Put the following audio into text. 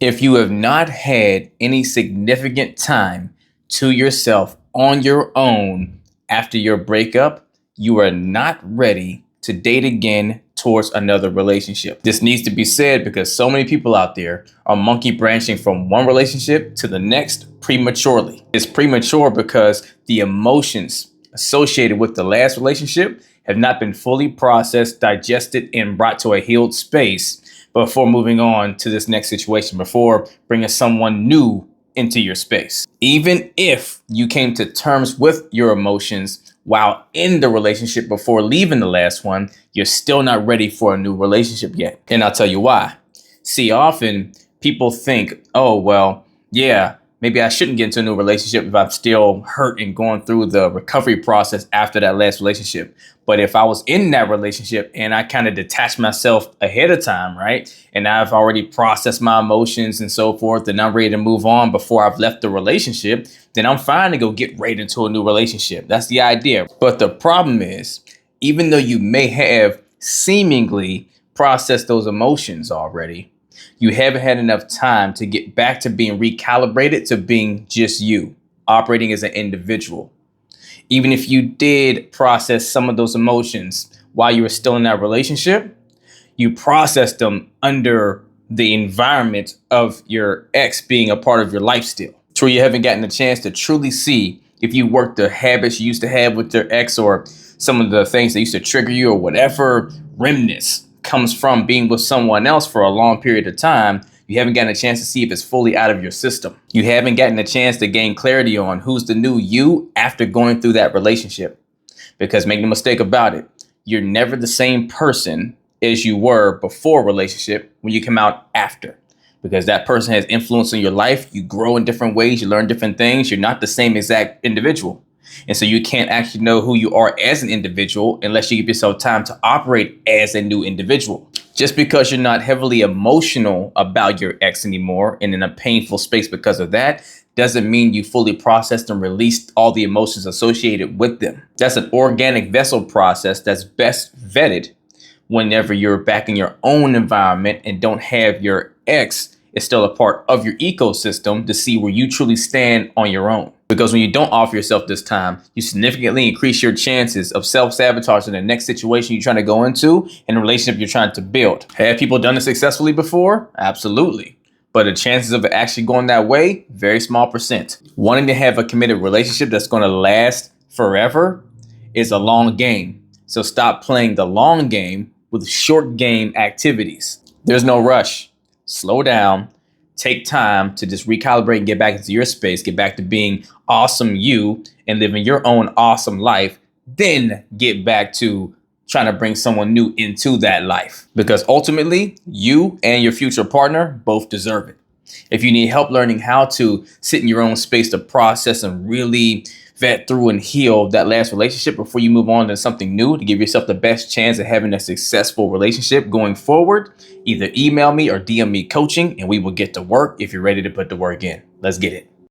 If you have not had any significant time to yourself on your own after your breakup, you are not ready to date again towards another relationship. This needs to be said because so many people out there are monkey branching from one relationship to the next prematurely. It's premature because the emotions associated with the last relationship have not been fully processed, digested, and brought to a healed space before moving on to this next situation, before bringing someone new into your space. Even if you came to terms with your emotions while in the relationship before leaving the last one, you're still not ready for a new relationship yet. And I'll tell you why. See, often people think, oh, well, yeah, maybe I shouldn't get into a new relationship if I'm still hurt and going through the recovery process after that last relationship. But if I was in that relationship and I kind of detached myself ahead of time, right? And I've already processed my emotions and so forth, and I'm ready to move on before I've left the relationship, then I'm fine to go get right into a new relationship. That's the idea. But the problem is, even though you may have seemingly processed those emotions already, you haven't had enough time to get back to being recalibrated to being just you, operating as an individual. Even if you did process some of those emotions while you were still in that relationship, you processed them under the environment of your ex being a part of your life still. True, you haven't gotten a chance to truly see if you worked the habits you used to have with your ex or some of the things that used to trigger you or whatever remnants comes from being with someone else for a long period of time. You haven't gotten a chance to see if it's fully out of your system. You haven't gotten a chance to gain clarity on who's the new you after going through that relationship. Because make no mistake about it, you're never the same person as you were before a relationship when you come out after. Because that person has influence on your life. You grow in different ways. You learn different things. You're not the same exact individual. And so you can't actually know who you are as an individual unless you give yourself time to operate as a new individual. Just because you're not heavily emotional about your ex anymore and in a painful space because of that doesn't mean you fully processed and released all the emotions associated with them. That's an organic vessel process that's best vetted whenever you're back in your own environment and don't have your ex is still a part of your ecosystem to see where you truly stand on your own. Because when you don't offer yourself this time, you significantly increase your chances of self-sabotage in the next situation you're trying to go into and the relationship you're trying to build. Have people done it successfully before? Absolutely. But the chances of it actually going that way, very small percent. Wanting to have a committed relationship that's going to last forever is a long game. So stop playing the long game with short game activities. There's no rush. Slow down. Take time to just recalibrate and get back into your space, get back to being awesome you and living your own awesome life. Then get back to trying to bring someone new into that life. Because ultimately, you and your future partner both deserve it. If you need help learning how to sit in your own space to process and really vet through and heal that last relationship before you move on to something new to give yourself the best chance of having a successful relationship going forward, either email me or DM me coaching and we will get to work if you're ready to put the work in. Let's get it.